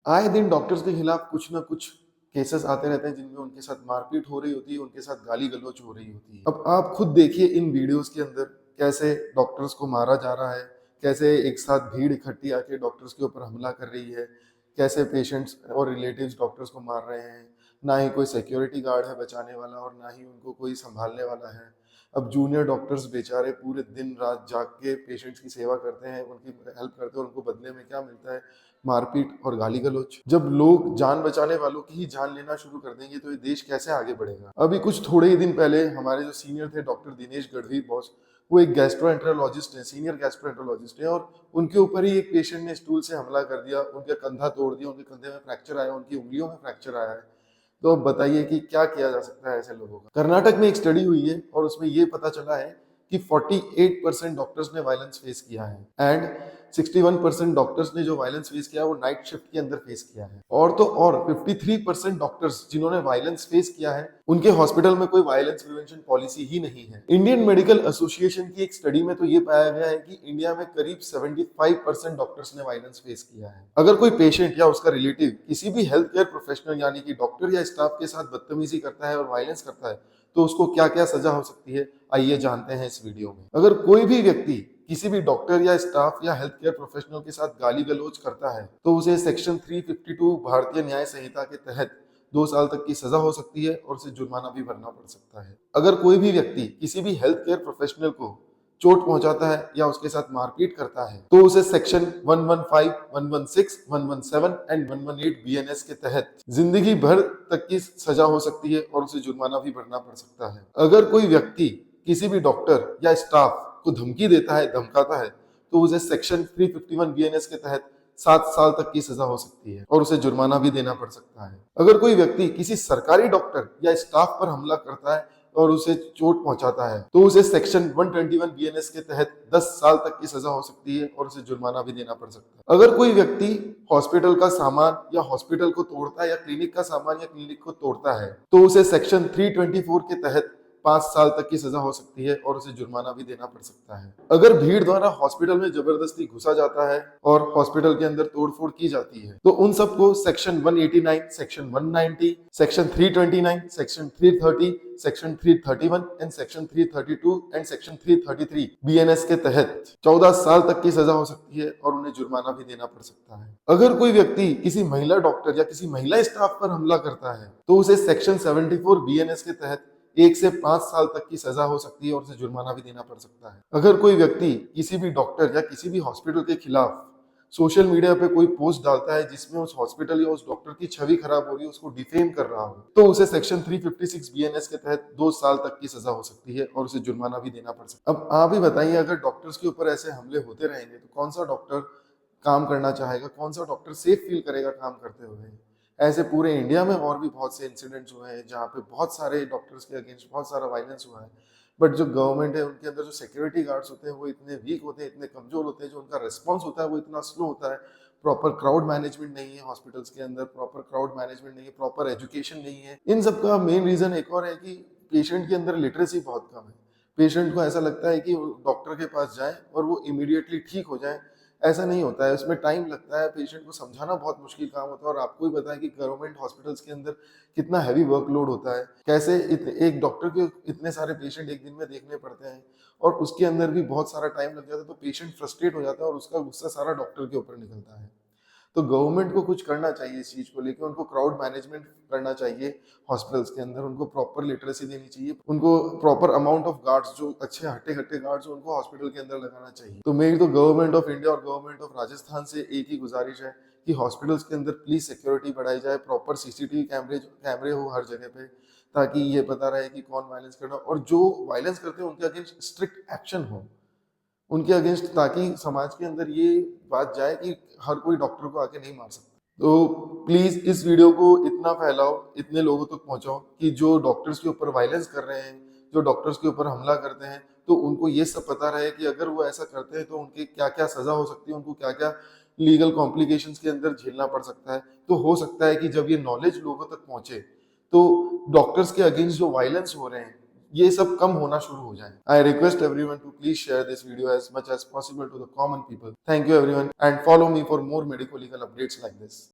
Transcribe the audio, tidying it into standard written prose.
आए दिन डॉक्टर्स के खिलाफ कुछ ना कुछ केसेस आते रहते हैं जिनमें उनके साथ मारपीट हो रही होती है, उनके साथ गाली गलौज हो रही होती है। अब आप खुद देखिए इन वीडियोस के अंदर कैसे डॉक्टर्स को मारा जा रहा है, कैसे एक साथ भीड़ इकट्ठी आके डॉक्टर्स के ऊपर हमला कर रही है, कैसे पेशेंट्स और रिलेटिव्स डॉक्टर्स को मार रहे हैं। ना ही कोई सिक्योरिटी गार्ड है बचाने वाला और ना ही उनको कोई संभालने वाला है। अब जूनियर डॉक्टर्स बेचारे पूरे दिन रात जाग के पेशेंट्स की सेवा करते हैं, उनकी हेल्प करते हैं, उनको बदले में क्या मिलता है? मारपीट और गाली गलौज। जब लोग जान बचाने वालों की ही जान लेना शुरू कर देंगे तो ये देश कैसे आगे बढ़ेगा? अभी कुछ थोड़े ही दिन पहले हमारे जो सीनियर थे डॉक्टर दिनेश गढ़वी बॉस, वो एक गैस्ट्रोएंटरोलॉजिस्ट है, सीनियर गैस्ट्रोएंटरोलॉजिस्ट है, और उनके ऊपर ही एक पेशेंट ने स्टूल से हमला कर दिया, उनका कंधा तोड़ दिया, उनके कंधे में फ्रैक्चर आया, उनकी उंगलियों में फ्रैक्चर आया है। तो अब बताइए कि क्या किया जा सकता है ऐसे लोगों का? कर्नाटक में एक स्टडी हुई है और उसमें ये पता चला है कि 48% डॉक्टर्स ने वायलेंस फेस किया है एंड 61% डॉक्टर्स ने जो वायलेंस फेस किया है वो नाइट शिफ्ट के अंदर फेस किया है। और तो और 53% डॉक्टर्स जिन्होंने वायलेंस फेस किया है उनके हॉस्पिटल में कोई वायलेंस प्रिवेंशन पॉलिसी ही नहीं है। इंडियन मेडिकल एसोसिएशन की एक स्टडी में तो ये पाया गया है कि इंडिया में करीब 75% डॉक्टर्स ने वायलेंस फेस किया है। अगर कोई पेशेंट या उसका रिलेटिव किसी भी हेल्थ केयर प्रोफेशनल यानी कि डॉक्टर या स्टाफ के साथ बदतमीजी करता है और वायलेंस करता है तो उसको क्या क्या सजा हो सकती है, आइए जानते हैं इस वीडियो में। अगर कोई भी व्यक्ति किसी भी डॉक्टर या स्टाफ या हेल्थ केयर प्रोफेशनल के साथ गाली गलौज करता है तो उसे सेक्शन 352 भारतीय न्याय संहिता के तहत 2 साल तक की सजा हो सकती है और उसे जुर्माना भी भरना पड़ सकता है। अगर कोई भी व्यक्ति किसी भी हेल्थ केयर प्रोफेशनल को चोट पहुंचाता है या उसके साथ मारपीट करता है तो उसे सेक्शन 115, 116, 117 एंड 118 बीएनएस के तहत जिंदगी भर तक की सजा हो सकती है और उसे जुर्माना भी भरना पड़ सकता है। अगर कोई व्यक्ति किसी भी डॉक्टर या स्टाफ को धमकी देता है, धमकाता है तो उसे सेक्शन 351 बीएनएस के तहत 7 साल तक की सजा हो सकती है और उसे जुर्माना भी देना पड़ सकता है। अगर कोई व्यक्ति किसी सरकारी डॉक्टर या स्टाफ पर हमला करता है और उसे चोट पहुंचाता है तो उसे सेक्शन 121 बीएनएस के तहत 10 साल तक की सजा हो सकती है और उसे जुर्माना भी देना पड़ सकता है। अगर कोई व्यक्ति हॉस्पिटल का सामान या हॉस्पिटल को तोड़ता है या क्लिनिक का सामान या क्लिनिक को तोड़ता है तो उसे सेक्शन 324 के तहत 5 साल तक की सजा हो सकती है और उसे जुर्माना भी देना पड़ सकता है। अगर भीड़ द्वारा हॉस्पिटल में जबरदस्ती घुसा जाता है और हॉस्पिटल के अंदर तोड़फोड़ की जाती है तो उन सबको section 189, section 190, section 329, section 330, section 331 and section 332 and section 333 BNS के तहत 14 साल तक की सजा हो सकती है और उन्हें जुर्माना भी देना पड़ सकता है। अगर कोई व्यक्ति किसी महिला डॉक्टर या किसी महिला स्टाफ पर हमला करता है तो उसे सेक्शन 74 बीएनएस के तहत 1 से 5 साल तक की सजा हो सकती है और उसे जुर्माना भी देना पड़ सकता है। अगर कोई व्यक्ति किसी भी डॉक्टर या किसी भी हॉस्पिटल के खिलाफ सोशल मीडिया पे कोई पोस्ट डालता है जिसमें उस हॉस्पिटल या उस डॉक्टर की छवि खराब हो रही है, उसको डिफेम कर रहा हो तो उसे सेक्शन 356 बीएनएस के तहत 2 साल तक की सजा हो सकती है और उसे जुर्माना भी देना पड़ सकता है। अब आप ही बताइए, अगर डॉक्टर्स के ऊपर ऐसे हमले होते रहेंगे तो कौन सा डॉक्टर काम करना चाहेगा, कौन सा डॉक्टर सेफ फील करेगा काम करते हुए? ऐसे पूरे इंडिया में और भी बहुत से इंसिडेंट्स हुए हैं जहाँ पे बहुत सारे डॉक्टर्स के अगेंस्ट बहुत सारा वायलेंस हुआ है, बट जो गवर्नमेंट है उनके अंदर जो सिक्योरिटी गार्ड्स होते हैं वो इतने वीक होते हैं, इतने कमजोर होते हैं, जो उनका रिस्पॉन्स होता है वो इतना स्लो होता है। प्रॉपर क्राउड मैनेजमेंट नहीं है हॉस्पिटल्स के अंदर, प्रॉपर क्राउड मैनेजमेंट नहीं है, प्रॉपर एजुकेशन नहीं है। इन सब का मेन रीजन एक और है कि पेशेंट के अंदर लिटरेसी बहुत कम है। पेशेंट को ऐसा लगता है कि डॉक्टर के पास जाए और वो इमीडिएटली ठीक हो जाए, ऐसा नहीं होता है। उसमें टाइम लगता है, पेशेंट को समझाना बहुत मुश्किल काम होता है। और आपको ही पता है कि गवर्नमेंट हॉस्पिटल्स के अंदर कितना हैवी वर्कलोड होता है, कैसे एक डॉक्टर के इतने सारे पेशेंट एक दिन में देखने पड़ते हैं और उसके अंदर भी बहुत सारा टाइम लग जाता है, तो पेशेंट फ्रस्ट्रेट हो जाता है और उसका गुस्सा सारा डॉक्टर के ऊपर निकलता है। तो गवर्नमेंट को कुछ करना चाहिए इस चीज को लेकर, उनको क्राउड मैनेजमेंट करना चाहिए हॉस्पिटल्स के अंदर, उनको प्रॉपर लिटरेसी देनी चाहिए, उनको प्रॉपर अमाउंट ऑफ गार्ड्स, जो अच्छे हट्टे कट्टे गार्ड्स उनको हॉस्पिटल के अंदर लगाना चाहिए। तो मेरी तो गवर्नमेंट ऑफ इंडिया और गवर्नमेंट ऑफ राजस्थान से एक ही गुजारिश है कि हॉस्पिटल्स के अंदर प्लीज सिक्योरिटी बढ़ाई जाए, प्रॉपर सीसीटीवी कैमरे हो हर जगह पे, ताकि ये पता रहे कि कौन वायलेंस कर रहा है और जो वायलेंस करते हैं उनके अगेंस्ट स्ट्रिक्ट एक्शन हो उनके अगेंस्ट, ताकि समाज के अंदर ये बात जाए कि हर कोई डॉक्टर को आके नहीं मार सकता। तो प्लीज इस वीडियो को इतना फैलाओ, इतने लोगों तक पहुंचाओ कि जो डॉक्टर्स के ऊपर वायलेंस कर रहे हैं, जो डॉक्टर्स के ऊपर हमला करते हैं, तो उनको ये सब पता रहे कि अगर वो ऐसा करते हैं तो उनकी क्या क्या सजा हो सकती है, उनको क्या क्या लीगल कॉम्प्लिकेशंस के अंदर झेलना पड़ सकता है। तो हो सकता है कि जब ये नॉलेज लोगों तक पहुंचे तो डॉक्टर्स के अगेंस्ट जो वायलेंस हो रहे हैं ये सब कम होना शुरू हो जाए। I request everyone to please share this video as much as possible to the common people. Thank you everyone and follow me for more medical legal updates like this.